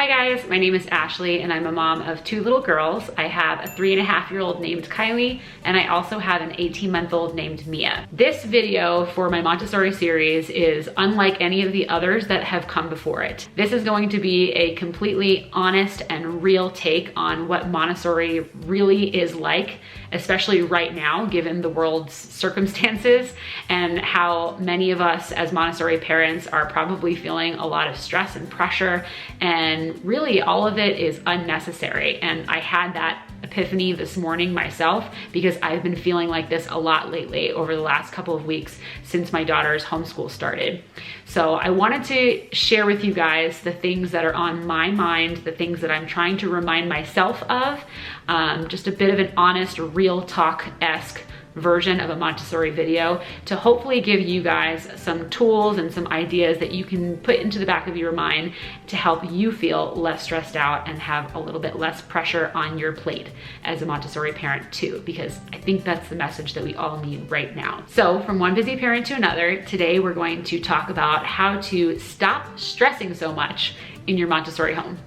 Hi guys, my name is Ashley and I'm a mom of 2 little girls. I have a 3.5-year-old named Kylie and I also have an 18-month-old named Mia. This video for my Montessori series is unlike any of the others that have come before it. This is going to be a completely honest and real take on what Montessori really is like, especially right now given the world's circumstances and how many of us as Montessori parents are probably feeling a lot of stress and pressure, and really all of it is unnecessary. And I had that epiphany this morning myself because I've been feeling like this a lot lately over the last couple of weeks since my daughter's homeschool started. So I wanted to share with you guys the things that are on my mind, the things that I'm trying to remind myself of, just a bit of an honest, real talk-esque version of a Montessori video to hopefully give you guys some tools and some ideas that you can put into the back of your mind to help you feel less stressed out and have a little bit less pressure on your plate as a Montessori parent too, because I think that's the message that we all need right now. So from one busy parent to another, today we're going to talk about how to stop stressing so much in your Montessori home.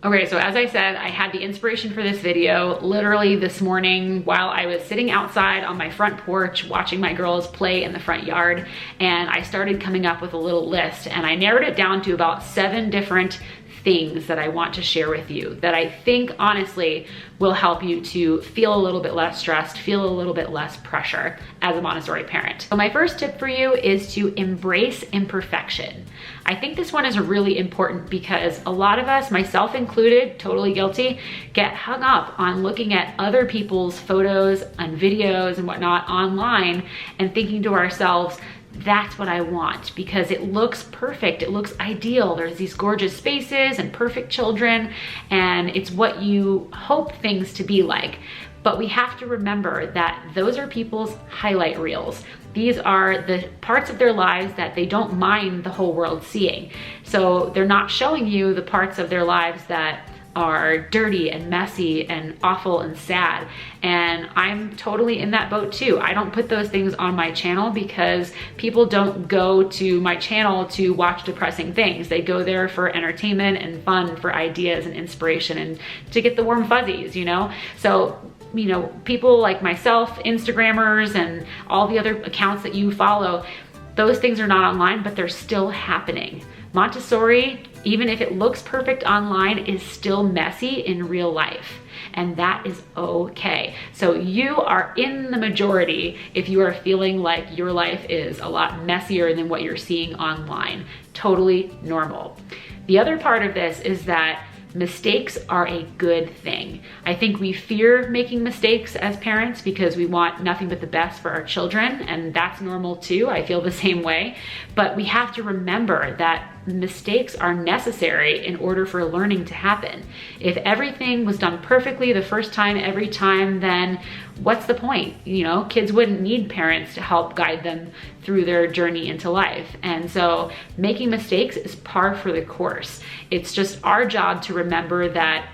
Okay, so as I said, I had the inspiration for this video literally this morning while I was sitting outside on my front porch watching my girls play in the front yard, and I started coming up with a little list, and I narrowed it down to about 7 different things that I want to share with you that I think honestly will help you to feel a little bit less stressed, feel a little bit less pressure as a Montessori parent. So my first tip for you is to embrace imperfection. I think this one is really important because a lot of us, myself included, totally guilty, get hung up on looking at other people's photos and videos and whatnot online and thinking to ourselves, that's what I want because it looks perfect, it looks ideal. There's these gorgeous spaces and perfect children, and it's what you hope things to be like. But we have to remember that those are people's highlight reels. These are the parts of their lives that they don't mind the whole world seeing. So they're not showing you the parts of their lives that are dirty and messy and awful and sad. And I'm totally in that boat too. I don't put those things on my channel because people don't go to my channel to watch depressing things. They go there for entertainment and fun, for ideas and inspiration and to get the warm fuzzies, you know? So, you know, people like myself, Instagrammers and all the other accounts that you follow, those things are not online, but they're still happening. Montessori, even if it looks perfect online, is still messy in real life. And that is okay. So you are in the majority if you are feeling like your life is a lot messier than what you're seeing online. Totally normal. The other part of this is that mistakes are a good thing. I think we fear making mistakes as parents because we want nothing but the best for our children, and that's normal too. I feel the same way. But we have to remember that mistakes are necessary in order for learning to happen. If everything was done perfectly the first time, every time, then what's the point? You know, kids wouldn't need parents to help guide them through their journey into life. And so making mistakes is par for the course. It's just our job to remember that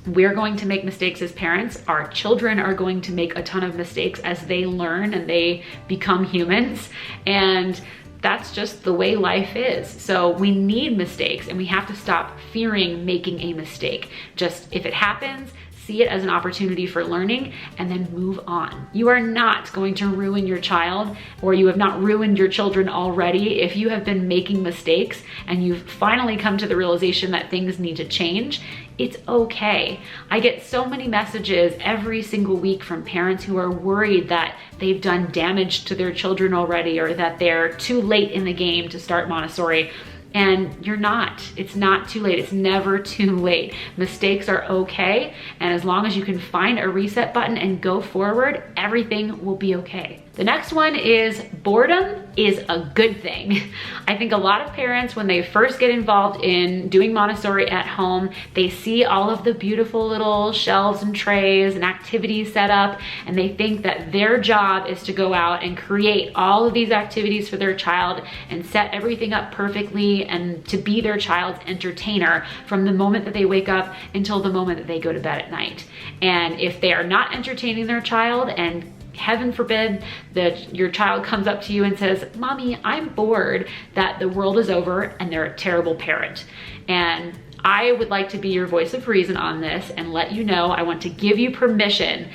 we're going to make mistakes as parents. Our children are going to make a ton of mistakes as they learn and they become humans. And that's just the way life is. So we need mistakes and we have to stop fearing making a mistake. Just if it happens, see it as an opportunity for learning and then move on. You are not going to ruin your child, or you have not ruined your children already if you have been making mistakes and you've finally come to the realization that things need to change. It's okay. I get so many messages every single week from parents who are worried that they've done damage to their children already or that they're too late in the game to start Montessori. And you're not. It's not too late. It's never too late. Mistakes are okay. And as long as you can find a reset button and go forward, everything will be okay. The next one is boredom is a good thing. I think a lot of parents, when they first get involved in doing Montessori at home, they see all of the beautiful little shelves and trays and activities set up, and they think that their job is to go out and create all of these activities for their child and set everything up perfectly and to be their child's entertainer from the moment that they wake up until the moment that they go to bed at night. And if they are not entertaining their child and heaven forbid that your child comes up to you and says, "Mommy, I'm bored," that the world is over and they're a terrible parent. And I would like to be your voice of reason on this and let you know, I want to give you permission.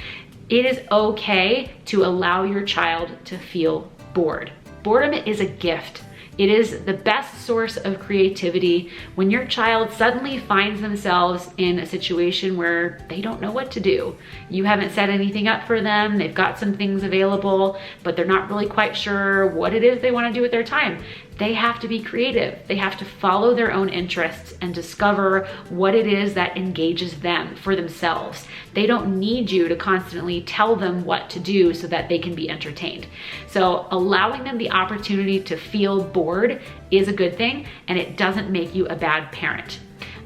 It is okay to allow your child to feel bored. Boredom is a gift. It is the best source of creativity. When your child suddenly finds themselves in a situation where they don't know what to do, you haven't set anything up for them, they've got some things available, but they're not really quite sure what it is they want to do with their time. They have to be creative. They have to follow their own interests and discover what it is that engages them for themselves. They don't need you to constantly tell them what to do so that they can be entertained. So allowing them the opportunity to feel bored is a good thing, and it doesn't make you a bad parent.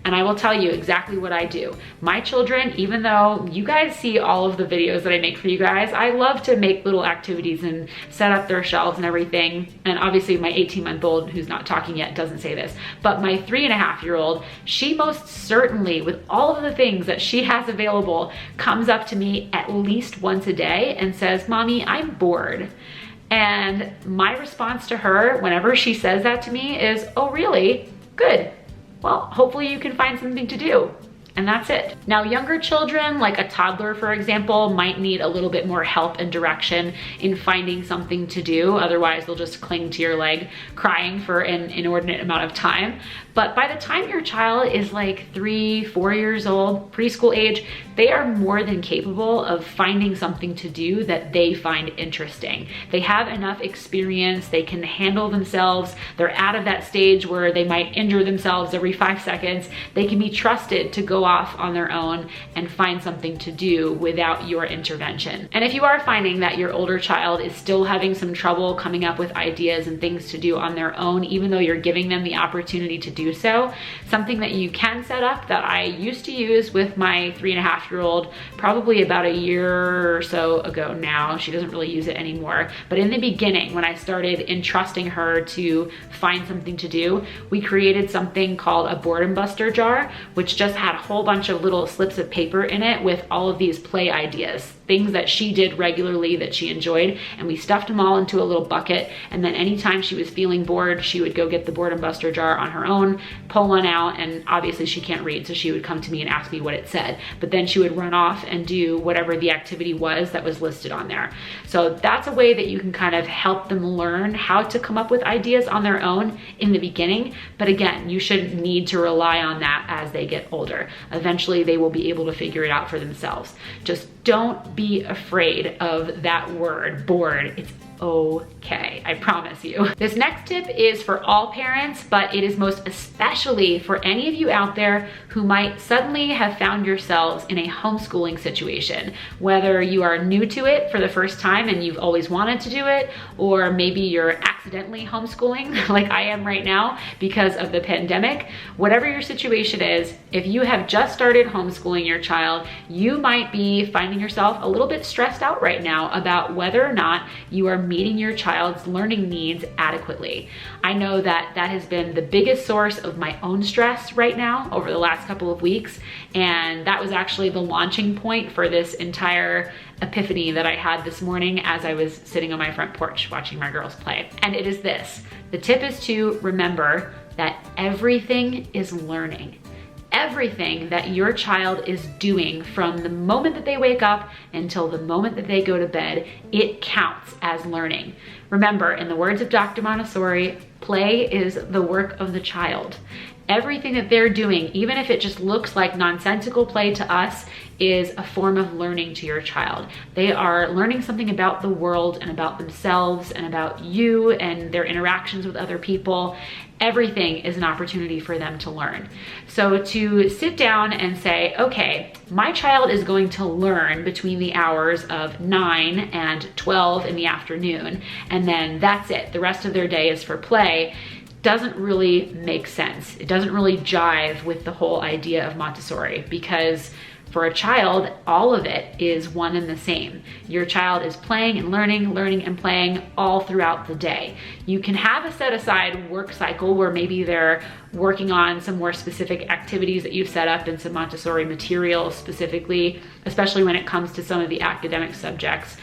And I will tell you exactly what I do. My children, even though you guys see all of the videos that I make for you guys, I love to make little activities and set up their shelves and everything. And obviously my 18-month-old, who's not talking yet, doesn't say this, but my 3.5-year-old, she most certainly, with all of the things that she has available, comes up to me at least once a day and says, "Mommy, I'm bored." And my response to her whenever she says that to me is, "Oh, really? Good. Well, hopefully you can find something to do." And that's it. Now, younger children, like a toddler, for example, might need a little bit more help and direction in finding something to do. Otherwise, they'll just cling to your leg, crying for an inordinate amount of time. But by the time your child is like 3, 4 years old, preschool age, they are more than capable of finding something to do that they find interesting. They have enough experience, they can handle themselves, they're out of that stage where they might injure themselves every 5 seconds. They can be trusted to go off on their own and find something to do without your intervention. And if you are finding that your older child is still having some trouble coming up with ideas and things to do on their own, even though you're giving them the opportunity to do so, something that you can set up that I used to use with my 3.5-year-old probably about a year or so ago now. She doesn't really use it anymore. But in the beginning, when I started entrusting her to find something to do, we created something called a boredom buster jar, which just had a whole bunch of little slips of paper in it with all of these play ideas, things that she did regularly that she enjoyed, and we stuffed them all into a little bucket. And then anytime she was feeling bored, she would go get the boredom buster jar on her own, pull one out, and obviously she can't read, so she would come to me and ask me what it said. But then she would run off and do whatever the activity was that was listed on there. So that's a way that you can kind of help them learn how to come up with ideas on their own in the beginning. But again, you shouldn't need to rely on that as they get older. Eventually they will be able to figure it out for themselves. Just don't be afraid of that word, bored. It's okay, I promise you. This next tip is for all parents, but it is most especially for any of you out there who might suddenly have found yourselves in a homeschooling situation, whether you are new to it for the first time and you've always wanted to do it, or maybe you're accidentally homeschooling like I am right now because of the pandemic. Whatever your situation is, if you have just started homeschooling your child, you might be finding yourself a little bit stressed out right now about whether or not you are meeting your child's learning needs adequately. I know that that has been the biggest source of my own stress right now over the last couple of weeks, and that was actually the launching point for this entire epiphany that I had this morning as I was sitting on my front porch watching my girls play. And it is this: the tip is to remember that everything is learning. Everything that your child is doing from the moment that they wake up until the moment that they go to bed, it counts as learning. Remember, in the words of Dr. Montessori, play is the work of the child. Everything that they're doing, even if it just looks like nonsensical play to us, is a form of learning to your child. They are learning something about the world and about themselves and about you and their interactions with other people. Everything is an opportunity for them to learn. So to sit down and say, okay, my child is going to learn between the hours of 9 and 12 in the afternoon, and then that's it. The rest of their day is for play, doesn't really make sense. It doesn't really jive with the whole idea of Montessori, because for a child, all of it is one and the same. Your child is playing and learning, learning and playing all throughout the day. You can have a set aside work cycle where maybe they're working on some more specific activities that you've set up in some Montessori materials specifically, especially when it comes to some of the academic subjects.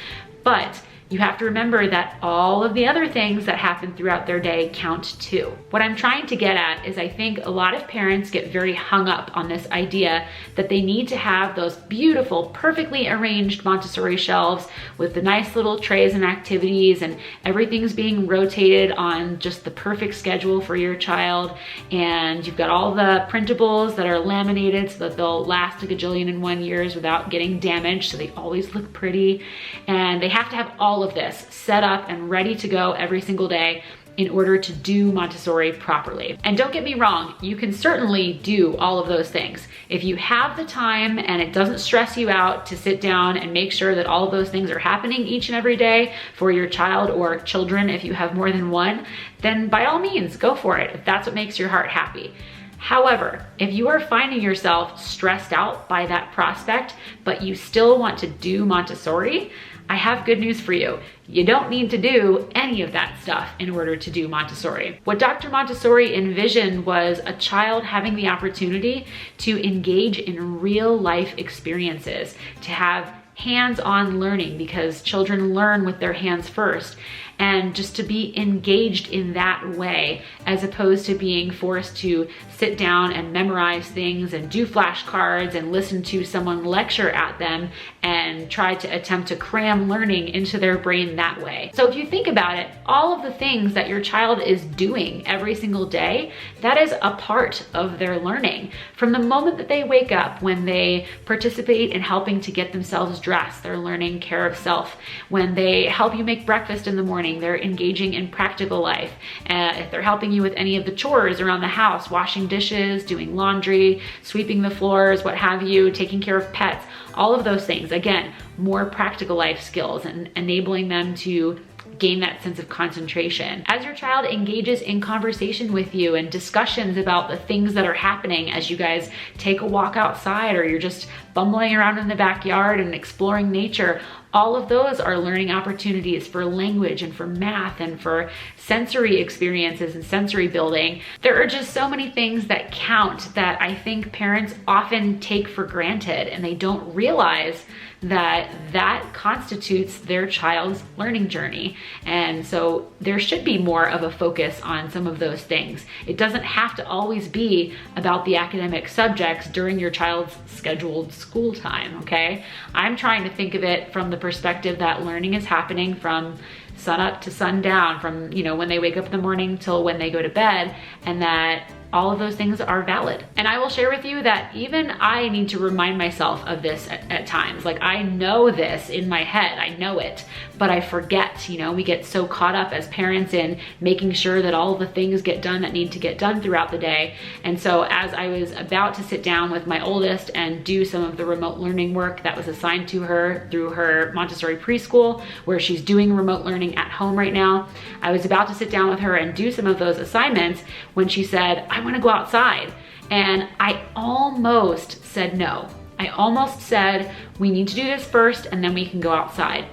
But you have to remember that all of the other things that happen throughout their day count too. What I'm trying to get at is I think a lot of parents get very hung up on this idea that they need to have those beautiful, perfectly arranged Montessori shelves with the nice little trays and activities, and everything's being rotated on just the perfect schedule for your child. And you've got all the printables that are laminated so that they'll last a gajillion and 1 years without getting damaged, so they always look pretty. And they have to have all of this set up and ready to go every single day in order to do Montessori properly. And don't get me wrong, you can certainly do all of those things. If you have the time and it doesn't stress you out to sit down and make sure that all of those things are happening each and every day for your child or children, if you have more than one, then by all means, go for it if that's what makes your heart happy. However, if you are finding yourself stressed out by that prospect, but you still want to do Montessori, I have good news for you. You don't need to do any of that stuff in order to do Montessori. What Dr. Montessori envisioned was a child having the opportunity to engage in real life experiences, to have hands-on learning, because children learn with their hands first, and just to be engaged in that way, as opposed to being forced to sit down and memorize things and do flashcards and listen to someone lecture at them and try to attempt to cram learning into their brain that way. So if you think about it, all of the things that your child is doing every single day, that is a part of their learning. From the moment that they wake up, when they participate in helping to get themselves dressed, they're learning care of self. When they help you make breakfast in the morning, they're engaging in practical life. If they're helping you with any of the chores around the house, washing dishes, doing laundry, sweeping the floors, what have you, taking care of pets, all of those things, again, more practical life skills and enabling them to gain that sense of concentration. As your child engages in conversation with you and discussions about the things that are happening as you guys take a walk outside, or you're just bumbling around in the backyard and exploring nature, all of those are learning opportunities for language and for math and for sensory experiences and sensory building. There are just so many things that count that I think parents often take for granted, and they don't realize that that constitutes their child's learning journey. And so there should be more of a focus on some of those things. It doesn't have to always be about the academic subjects during your child's scheduled school time, okay? I'm trying to think of it from the perspective that learning is happening from sun up to sundown, from, you know, when they wake up in the morning till when they go to bed, and that all of those things are valid. And I will share with you that even I need to remind myself of this at times. Like, I know this in my head, I know it, but I forget. You know, we get so caught up as parents in making sure that all the things get done that need to get done throughout the day. And so as I was about to sit down with my oldest and do some of the remote learning work that was assigned to her through her Montessori preschool, where she's doing remote learning at home right now, I was about to sit down with her and do some of those assignments when she said, I want to go outside. And I almost said no. I almost said, we need to do this first and then we can go outside.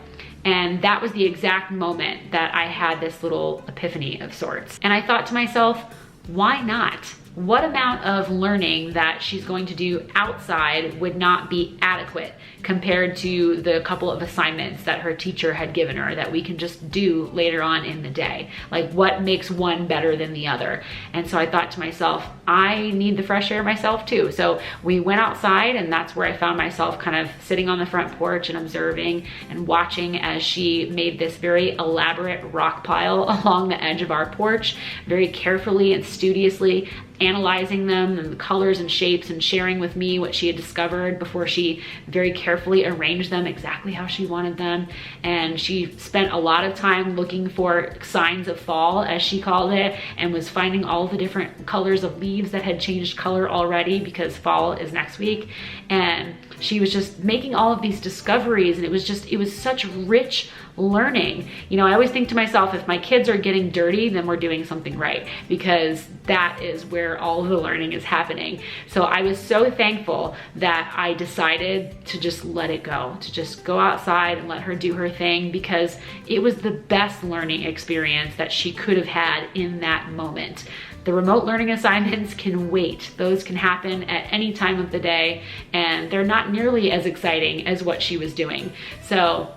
And that was the exact moment that I had this little epiphany of sorts. And I thought to myself, why not? What amount of learning that she's going to do outside would not be adequate compared to the couple of assignments that her teacher had given her that we can just do later on in the day? Like, what makes one better than the other? And so I thought to myself, I need the fresh air myself too. So we went outside, and that's where I found myself kind of sitting on the front porch and observing and watching as she made this very elaborate rock pile along the edge of our porch, very carefully and studiously analyzing them and the colors and shapes, and sharing with me what she had discovered before she very carefully arranged them exactly how she wanted them. And she spent a lot of time looking for signs of fall, as she called it, and was finding all the different colors of leaves that had changed color already because fall is next week. And she was just making all of these discoveries, and it was such rich learning. You know, I always think to myself, if my kids are getting dirty, then we're doing something right, because that is where all of the learning is happening. So I was so thankful that I decided to just let it go, to just go outside and let her do her thing, because it was the best learning experience that she could have had in that moment. The remote learning assignments can wait. Those can happen at any time of the day, and they're not nearly as exciting as what she was doing. So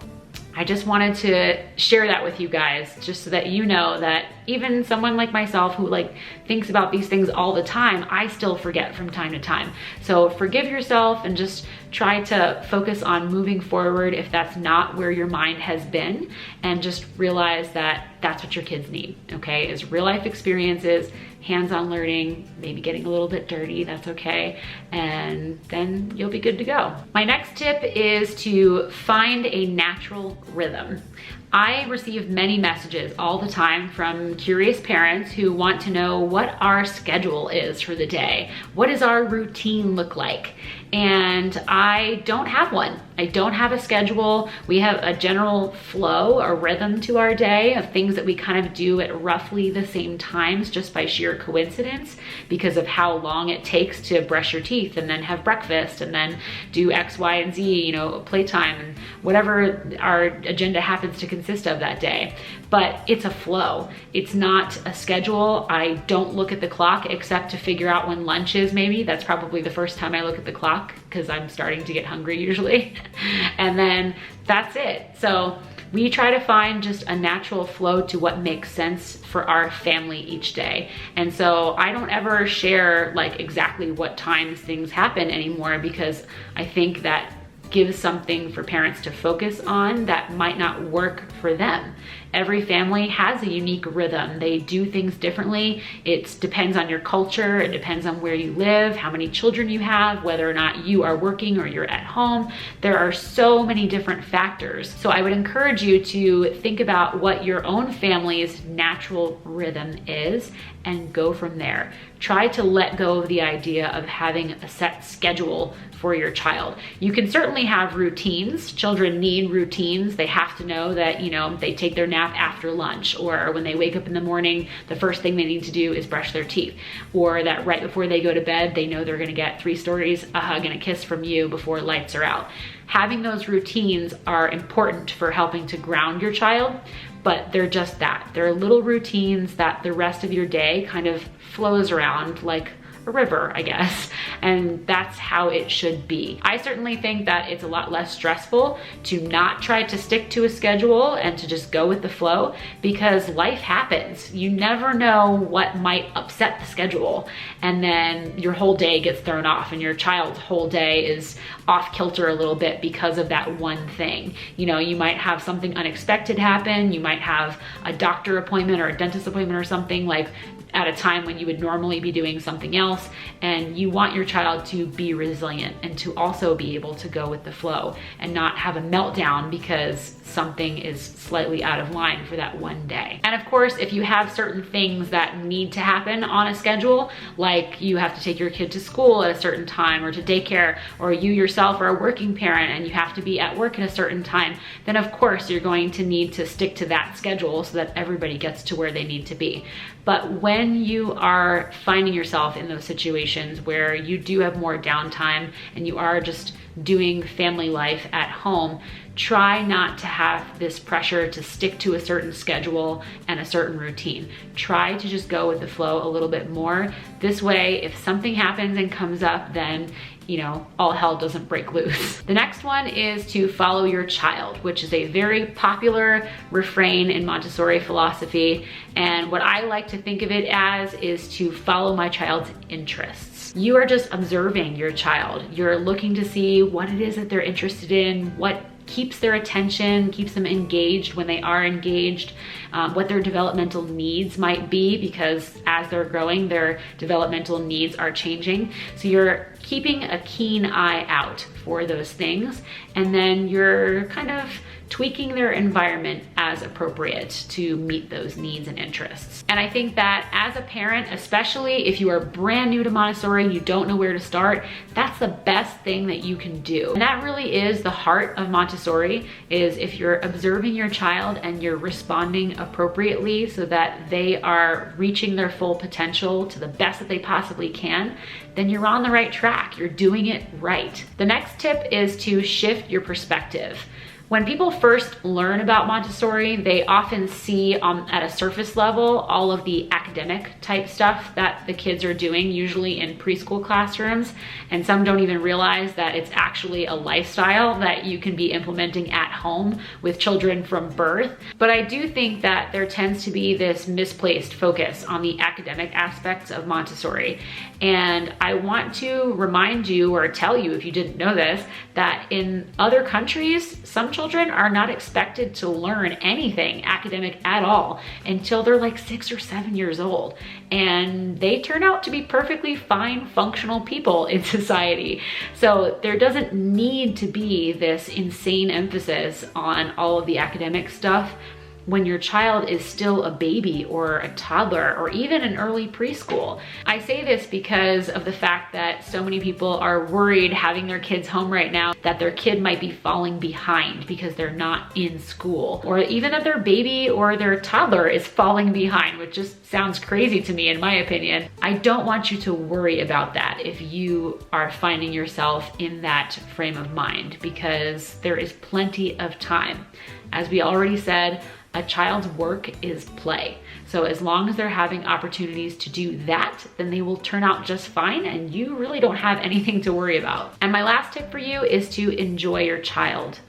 I just wanted to share that with you guys, just so that you know that even someone like myself who like thinks about these things all the time, I still forget from time to time. So forgive yourself and just try to focus on moving forward if that's not where your mind has been, and just realize that that's what your kids need, okay? Is real life experiences, hands-on learning, maybe getting a little bit dirty, that's okay, and then you'll be good to go. My next tip is to find a natural rhythm. I receive many messages all the time from curious parents who want to know what our schedule is for the day. What does our routine look like? And I don't have one. I don't have a schedule. We have a general flow, a rhythm to our day of things that we kind of do at roughly the same times, just by sheer coincidence, because of how long it takes to brush your teeth and then have breakfast and then do X, Y, and Z, you know, playtime and whatever our agenda happens to consist of that day. But it's a flow. It's not a schedule. I don't look at the clock except to figure out when lunch is maybe. That's probably the first time I look at the clock, because I'm starting to get hungry usually. And then that's it. So we try to find just a natural flow to what makes sense for our family each day. And so I don't ever share like exactly what times things happen anymore, because I think that gives something for parents to focus on that might not work for them. Every family has a unique rhythm. They do things differently. It depends on your culture. It depends on where you live, how many children you have, whether or not you are working or you're at home. There are so many different factors. So I would encourage you to think about what your own family's natural rhythm is and go from there. Try to let go of the idea of having a set schedule for your child. You can certainly have routines. Children need routines. They have to know that, you know, they take their nap after lunch, or when they wake up in the morning, the first thing they need to do is brush their teeth, or that right before they go to bed, they know they're gonna get 3 stories, a hug, and a kiss from you before lights are out. Having those routines are important for helping to ground your child, but they're just that. They're little routines that the rest of your day kind of flows around like a river, I guess. And that's how it should be. I certainly think that it's a lot less stressful to not try to stick to a schedule and to just go with the flow, because life happens. You never know what might upset the schedule, and then your whole day gets thrown off, and your child's whole day is off kilter a little bit because of that one thing. You know, you might have something unexpected happen. You might have a doctor appointment or a dentist appointment or something like at a time when you would normally be doing something else, and you want your child to be resilient and to also be able to go with the flow and not have a meltdown because something is slightly out of line for that one day. And of course, if you have certain things that need to happen on a schedule, like you have to take your kid to school at a certain time or to daycare, or you yourself are a working parent and you have to be at work at a certain time, then of course you're going to need to stick to that schedule so that everybody gets to where they need to be. But when you are finding yourself in those situations where you do have more downtime and you are just doing family life at home, try not to have this pressure to stick to a certain schedule and a certain routine. Try to just go with the flow a little bit more. This way, if something happens and comes up, then you know, all hell doesn't break loose. The next one is to follow your child, which is a very popular refrain in Montessori philosophy. And what I like to think of it as is to follow my child's interests. You are just observing your child. You're looking to see what it is that they're interested in, what keeps their attention, keeps them engaged when they are engaged, what their developmental needs might be, because as they're growing, their developmental needs are changing. So you're keeping a keen eye out for those things, and then you're kind of tweaking their environment as appropriate to meet those needs and interests. And I think that as a parent, especially if you are brand new to Montessori, you don't know where to start, that's the best thing that you can do. And that really is the heart of Montessori, is if you're observing your child and you're responding appropriately so that they are reaching their full potential to the best that they possibly can, then you're on the right track. You're doing it right. The next tip is to shift your perspective. When people first learn about Montessori, they often see at a surface level all of the academic type stuff that the kids are doing, usually in preschool classrooms, and some don't even realize that it's actually a lifestyle that you can be implementing at home with children from birth. But I do think that there tends to be this misplaced focus on the academic aspects of Montessori. And I want to remind you, or tell you if you didn't know this, that in other countries, some children are not expected to learn anything academic at all until they're like 6 or 7 years old. And they turn out to be perfectly fine, functional people in society. So there doesn't need to be this insane emphasis on all of the academic stuff when your child is still a baby or a toddler or even an early preschool. I say this because of the fact that so many people are worried having their kids home right now that their kid might be falling behind because they're not in school, or even that their baby or their toddler is falling behind, which just sounds crazy to me in my opinion. I don't want you to worry about that if you are finding yourself in that frame of mind, because there is plenty of time. As we already said, a child's work is play. So as long as they're having opportunities to do that, then they will turn out just fine and you really don't have anything to worry about. And my last tip for you is to enjoy your child.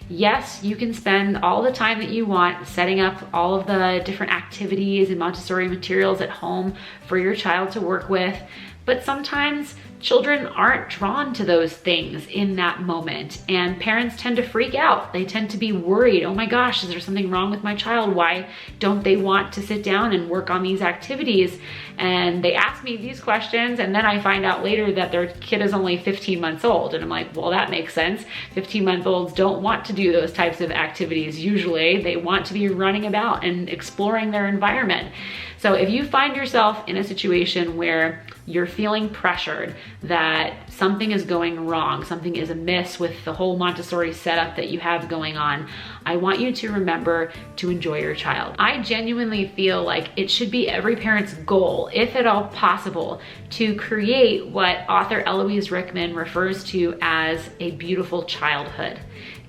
Yes, you can spend all the time that you want setting up all of the different activities and Montessori materials at home for your child to work with, but sometimes children aren't drawn to those things in that moment, and parents tend to freak out. They tend to be worried, oh my gosh, is there something wrong with my child? Why don't they want to sit down and work on these activities? And they ask me these questions, and then I find out later that their kid is only 15 months old. And I'm like, well, that makes sense. 15-month-olds don't want to do those types of activities usually. They want to be running about and exploring their environment. So if you find yourself in a situation where you're feeling pressured that something is going wrong, something is amiss with the whole Montessori setup that you have going on, I want you to remember to enjoy your child. I genuinely feel like it should be every parent's goal, if at all possible, to create what author Eloise Rickman refers to as a beautiful childhood.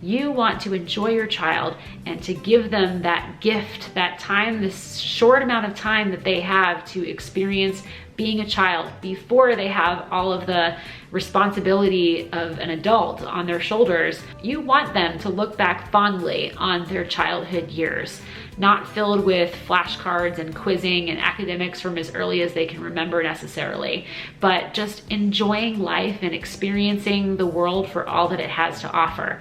You want to enjoy your child and to give them that gift, that time, this short amount of time that they have to experience being a child before they have all of the responsibility of an adult on their shoulders. You want them to look back fondly on their childhood years, not filled with flashcards and quizzing and academics from as early as they can remember necessarily, but just enjoying life and experiencing the world for all that it has to offer.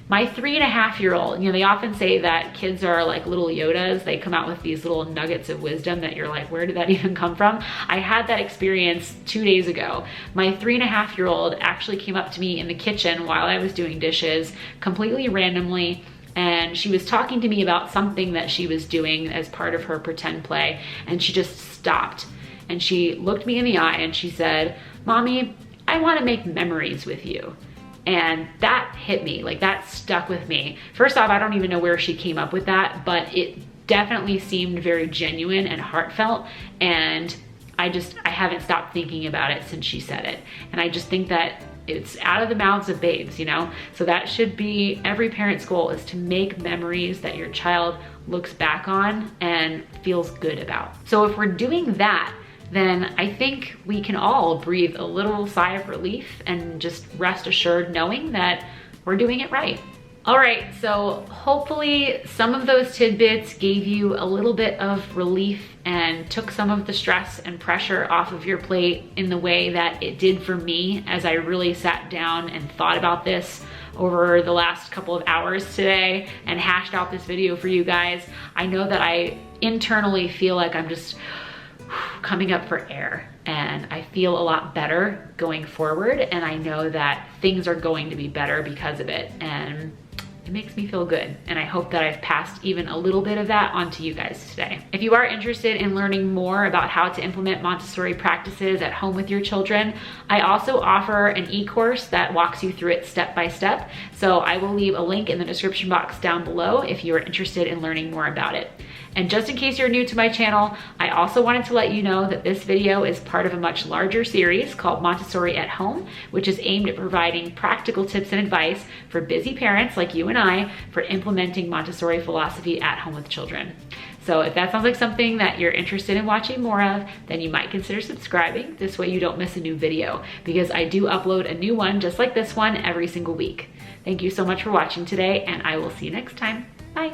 My 3.5-year-old, they often say that kids are like little Yodas. They come out with these little nuggets of wisdom that you're like, where did that even come from? I had that experience 2 days ago. My 3.5-year-old actually came up to me in the kitchen while I was doing dishes, completely randomly, and she was talking to me about something that she was doing as part of her pretend play, and she just stopped. And she looked me in the eye and she said, "Mommy, I want to make memories with you." And that hit me, like that stuck with me. First off, I don't even know where she came up with that, but it definitely seemed very genuine and heartfelt. And I haven't stopped thinking about it since she said it. And I just think that it's out of the mouths of babes, So that should be every parent's goal, is to make memories that your child looks back on and feels good about. So if we're doing that, then I think we can all breathe a little sigh of relief and just rest assured knowing that we're doing it right. All right, so hopefully some of those tidbits gave you a little bit of relief and took some of the stress and pressure off of your plate in the way that it did for me as I really sat down and thought about this over the last couple of hours today and hashed out this video for you guys. I know that I internally feel like I'm just coming up for air, and I feel a lot better going forward, and I know that things are going to be better because of it, and it makes me feel good. And I hope that I've passed even a little bit of that on to you guys today. If you are interested in learning more about how to implement Montessori practices at home with your children, I also offer an e-course that walks you through it step by step. So I will leave a link in the description box down below if you are interested in learning more about it. And just in case you're new to my channel, I also wanted to let you know that this video is part of a much larger series called Montessori at Home, which is aimed at providing practical tips and advice for busy parents like you and I for implementing Montessori philosophy at home with children. So if that sounds like something that you're interested in watching more of, then you might consider subscribing. This way you don't miss a new video, because I do upload a new one just like this one every single week. Thank you so much for watching today, and I will see you next time. Bye.